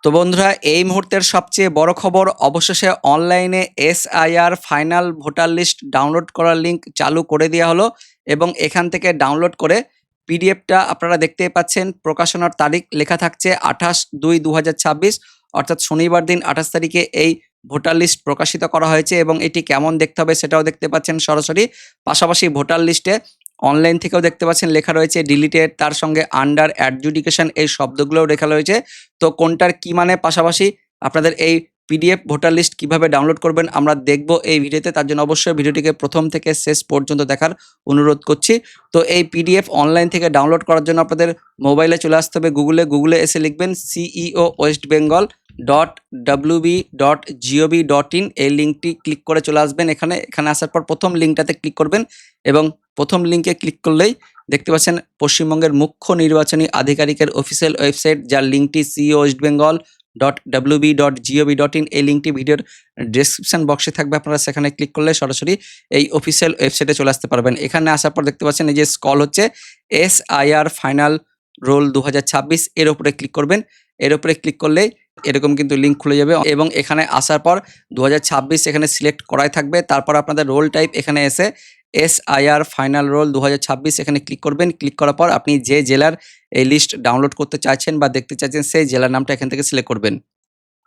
তো বন্ধুরা, এই মুহূর্তের সবচেয়ে বড় খবর, অবশেষে অনলাইনে SIR final voter list download করার লিঙ্ক চালু করে দেওয়া হলো এবং এখান থেকে ডাউনলোড করে পিডিএফটা আপনারা দেখতেই পাচ্ছেন। প্রকাশনার তারিখ লেখা থাকছে 28/2/2026, অর্থাৎ শনিবার দিন 28 তারিখে এই ভোটার লিস্ট প্রকাশিত করা হয়েছে এবং এটি কেমন দেখতে হবে সেটাও দেখতে পাচ্ছেন সরাসরি। পাশাপাশি ভোটার লিস্টে অনলাইন থেকেও দেখতে পাচ্ছেন লেখা রয়েছে ডিলিটেড, তার সঙ্গে আন্ডার অ্যাডজুডিকেশন এই শব্দগুলোও লেখা রয়েছে। তো কোনটার কি মানে, পাশাপাশি আপনাদের এই পিডিএফ ভোটার লিস্ট কিভাবে ডাউনলোড করবেন আমরা দেখব এই ভিডিওতে। তার জন্য অবশ্যই ভিডিওটিকে প্রথম থেকে শেষ পর্যন্ত দেখার অনুরোধ করছি। তো এই পিডিএফ অনলাইন থেকে ডাউনলোড করার জন্য আপনাদের মোবাইলে চলে আসতে হবে গুগলে এসে লিখবেন ceo.westbengal.wb.gov.in, এই লিঙ্কটি ক্লিক করে চলে আসবেন। এখানে আসার পর প্রথম লিঙ্কটাতে ক্লিক করবেন এবং প্রথম লিঙ্কে ক্লিক করলেই দেখতে পাচ্ছেন পশ্চিমবঙ্গের মুখ্য নির্বাচনী আধিকারিকের অফিসিয়াল ওয়েবসাইট, যার লিঙ্কটি ceo.westbengal.wb.gov.in, এই লিঙ্কটি ভিডিওর ডেসক্রিপশন বক্সে থাকবে। আপনারা সেখানে ক্লিক করলে সরাসরি এই অফিসিয়াল ওয়েবসাইটে চলে আসতে পারবেন। এখানে আসার পর দেখতে পাচ্ছেন এই যে স্ক্রল হচ্ছে এসআইআর ফাইনাল রোল 2026, এর উপরে ক্লিক করবেন। এর উপরে ক্লিক করলেই এরকম কিন্তু লিঙ্ক খুলে যাবে এবং এখানে আসার পর 2026 এখানে সিলেক্ট করাই থাকবে। তারপর আপনাদের রোল টাইপ এখানে এসে এসআইআর ফাইনাল রোল 2026 এখানে ক্লিক করবেন। ক্লিক করার পর আপনি যে জেলার এই লিস্ট ডাউনলোড করতে চাইছেন বা দেখতে চাইছেন সেই জেলার নামটা এখান থেকে সিলেক্ট করবেন।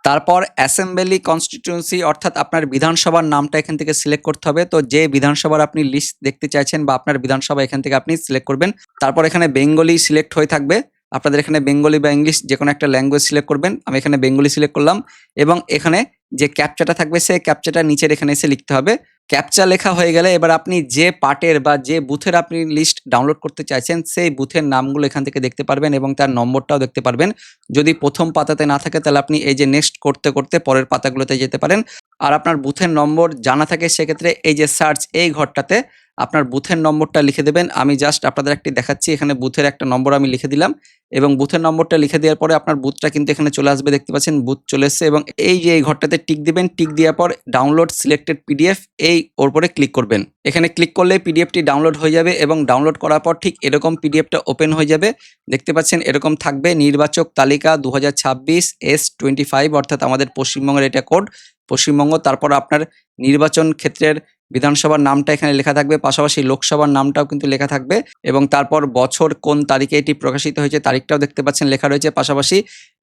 তারপর অ্যাসেম্বলি কনস্টিটিউয়েন্সি অর্থাৎ আপনার বিধানসভার নামটা এখান থেকে সিলেক্ট করতে হবে। তো যে বিধানসভার আপনি লিস্ট দেখতে চাইছেন বা আপনার বিধানসভা এখান থেকে আপনি সিলেক্ট করবেন। তারপর এখানে বেঙ্গলি সিলেক্ট হয়ে থাকবে, আপনাদের এখানে বেঙ্গলি বা ইংলিশ যে কোনো একটা ল্যাঙ্গুয়েজ সিলেক্ট করবেন। আমি এখানে বেঙ্গলি সিলেক্ট করলাম এবং এখানে যে ক্যাপচাটা থাকবে সেই ক্যাপচাটা নিচের এখানে এসে লিখতে হবে। ক্যাপচা লেখা হয়ে গেলে এবার আপনি যে পার্টের বা যে বুথের আপনি লিস্ট ডাউনলোড করতে চাইছেন সেই বুথের নামগুলো এখান থেকে দেখতে পারবেন এবং তার নম্বরটাও দেখতে পারবেন। যদি প্রথম পাতাতে না থাকে তাহলে আপনি এই যে নেক্সট করতে করতে পরের পাতাগুলোতে যেতে পারেন। আর আপনার বুথের নম্বর জানা থাকে সেক্ষেত্রে এই যে সার্চ, এই ঘরটাতে আপনার বুথের নম্বরটা লিখে দেবেন। আমি জাস্ট আপনাদের একটি দেখাচ্ছি, এখানে বুথের একটা নম্বর আমি লিখে দিলাম এবং বুথের নম্বরটা লিখে দেওয়ার পরে আপনার বুথটা কিন্তু এখানে চলে আসবে। দেখতে পাচ্ছেন বুথ চলে এসছে এবং এই যে এই ঘরটাতে টিক দিবেন। টিক দেওয়ার পর ডাউনলোড সিলেক্টেড পিডিএফ, এই ওর উপরে ক্লিক করবেন। এখানে ক্লিক করলে পিডিএফটি ডাউনলোড হয়ে যাবে এবং ডাউনলোড করার পর ঠিক এরকম পিডিএফটা ওপেন হয়ে যাবে। দেখতে পাচ্ছেন এরকম থাকবে নির্বাচক তালিকা 2026 S25, অর্থাৎ আমাদের পশ্চিমবঙ্গের এটা কোড পশ্চিমবঙ্গ। তারপর আপনার নির্বাচন ক্ষেত্রের বিধানসভার নামটা এখানে লেখা থাকবে, পাশাপাশি লোকসভার নামটাও কিন্তু লেখা থাকবে এবং তারপর বছর কোন তারিখে এটি প্রকাশিত হয়েছে তারিখটাও দেখতে পাচ্ছেন লেখা রয়েছে। পাশাপাশি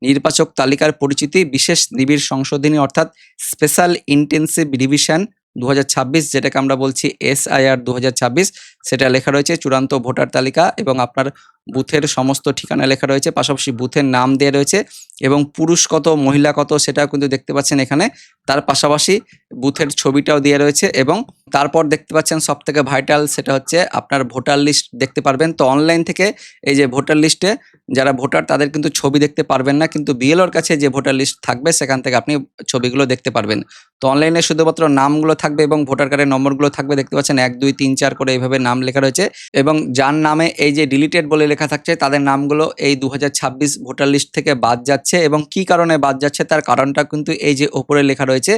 নির্বাচক তালিকার পরিচিতি, বিশেষ নিবিড় সংশোধনী অর্থাৎ স্পেশাল ইন্টেন্সিভ রিভিশন 2026, যেটাকে আমরা বলছি এসআইআর 2026, সেটা লেখা রয়েছে। চূড়ান্ত ভোটার তালিকা এবং আপনার বুথের সমস্ত ঠিকানা লেখা রয়েছে, পাশাপাশি বুথের নাম দেওয়া রয়েছে এবং পুরুষ কত মহিলা কত সেটাও কিন্তু দেখতে পাচ্ছেন এখানে। তার পাশাপাশি বুথের ছবিটাও দেওয়া রয়েছে এবং তারপর দেখতে পাচ্ছেন সবথেকে ভাইটাল, সেটা হচ্ছে আপনার ভোটার লিস্ট দেখতে পারবেন। তো অনলাইন থেকে এই যে ভোটার লিস্টে যারা ভোটার তাদের কিন্তু ছবি দেখতে পারবেন না, কিন্তু বিএলওর কাছে যে ভোটার লিস্ট থাকবে সেখান থেকে আপনি ছবিগুলো দেখতে পারবেন। তো অনলাইনে শুধুমাত্র নামগুলো থাকবে এবং ভোটার কার্ডের নম্বরগুলো থাকবে। দেখতে পাচ্ছেন 1 2 3 4 করে এইভাবে নাম লেখা রয়েছে এবং যার নামে এই যে ডিলিটেড বলে লেখা থাকছে তাদের নামগুলো এই 2026 ভোটার লিস্ট থেকে বাদ যাচ্ছে এবং কি কারণে বাদ যাচ্ছে তার কারণটা কিন্তু এই যে ওপরে লেখা রয়েছে।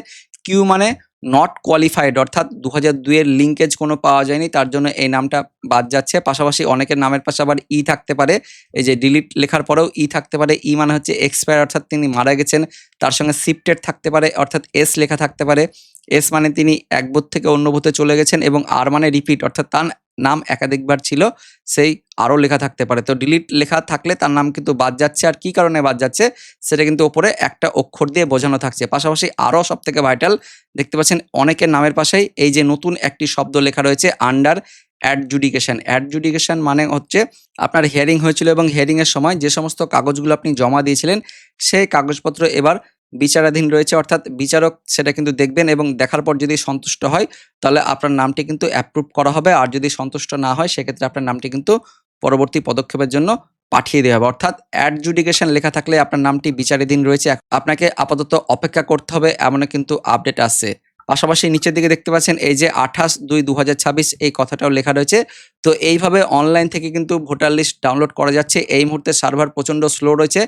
কিউ মানে নট কোয়ালিফাইড, অর্থাৎ 2002 এর লিঙ্কেজ কোনো পাওয়া যায়নি, তার জন্য এই নামটা বাদ যাচ্ছে। পাশাপাশি অনেকের নামের পাশে আবার ই থাকতে পারে, এই যে ডিলিট লেখার পরেও ই থাকতে পারে। ই মানে হচ্ছে এক্সপায়ার, অর্থাৎ তিনি মারা গেছেন। তার সঙ্গে শিফটেড থাকতে পারে, অর্থাৎ এস লেখা থাকতে পারে। এস মানে তিনি এক বুথ থেকে অন্য বুথে চলে গেছেন এবং আর মানে রিপিট, অর্থাৎ তার নাম একাধিকবার ছিল, সেই আরও লেখা থাকতে পারে। তো ডিলিট লেখা থাকলে তার নাম কিন্তু বাদ যাচ্ছে। আর কি কারণে বাদ যাচ্ছে সেটা কিন্তু ওপরে একটা অক্ষর দিয়ে বোঝানো থাকছে। পাশাপাশি আরও সবথেকে ভাইটাল, দেখতে পাচ্ছেন অনেকের নামের পাশেই এই যে নতুন একটি শব্দ লেখা রয়েছে আন্ডার অ্যাডজুডিকেশন। অ্যাডজুডিকেশন মানে হচ্ছে আপনার হিয়ারিং হয়েছিল এবং হিয়ারিংয়ের সময় যে সমস্ত কাগজগুলো আপনি জমা দিয়েছিলেন সেই কাগজপত্র এবার বিচারাধীন রয়েছে, অর্থাৎ বিচারক সেটা কিন্তু দেখবেন এবং দেখার পর যদি সন্তুষ্ট হয় তাহলে আপনার নামটি কিন্তু অ্যাপ্রুভ করা হবে। আর যদি সন্তুষ্ট না হয় সেক্ষেত্রে আপনার নামটি কিন্তু পরবর্তী পদক্ষেপের জন্য পাঠিয়ে দেওয়া হবে। অর্থাৎ অ্যাডজুডিকেশন লেখা থাকলে আপনার নামটি বিচারাধীন রয়েছে, আপনাকে আপাতত অপেক্ষা করতে হবে, এমনও কিন্তু আপডেট আসছে। পাশাপাশি নিচের দিকে দেখতে পাচ্ছেন এই যে 28/2/2026 এই কথাটাও লেখা রয়েছে। তো এইভাবে অনলাইন থেকে কিন্তু ভোটার লিস্ট ডাউনলোড করা যাচ্ছে। এই মুহূর্তে সার্ভার প্রচণ্ড স্লো রয়েছে,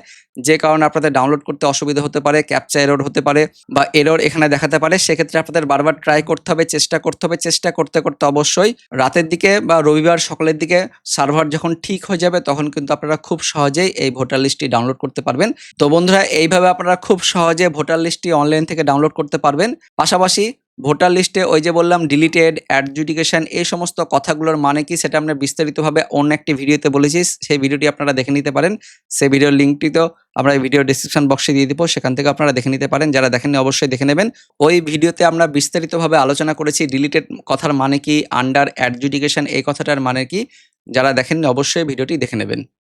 যে কারণে আপনাদের ডাউনলোড করতে অসুবিধা হতে পারে, ক্যাপচা এরর হতে পারে বা এরর এখানে দেখাতে পারে। সেক্ষেত্রে আপনাদের বারবার ট্রাই করতে হবে, চেষ্টা করতে হবে। চেষ্টা করতে, করতে অবশ্যই রাতের দিকে বা রবিবার সকালের দিকে সার্ভার যখন ঠিক হয়ে যাবে তখন কিন্তু আপনারা খুব সহজেই এই ভোটার লিস্টটি ডাউনলোড করতে পারবেন। তো বন্ধুরা, এইভাবে আপনারা খুব সহজে ভোটার লিস্টটি অনলাইন থেকে ডাউনলোড করতে পারবেন। পাশাপাশি ভোটার লিস্টে ওই যে বললাম ডিলিটেড, অ্যাডজুডিকেশন, এই সমস্ত কথাগুলোর মানে কি সেটা আমরা বিস্তারিতভাবে অন্য একটি ভিডিওতে বলেছি। সেই ভিডিওটি আপনারা দেখে নিতে পারেন। সেই ভিডিওর লিঙ্কটি তো আমরা এই ভিডিও ডেসক্রিপশন বক্সে দিয়ে দিব, সেখান থেকে আপনারা দেখে নিতে পারেন। যারা দেখেননি অবশ্যই দেখে নেবেন। ওই ভিডিওতে আমরা বিস্তারিতভাবে আলোচনা করেছি ডিলিটেড কথার মানে কি, আন্ডার অ্যাডজুডিকেশন এই কথাটার মানে কি। যারা দেখেননি অবশ্যই ভিডিওটি দেখে নেবেন।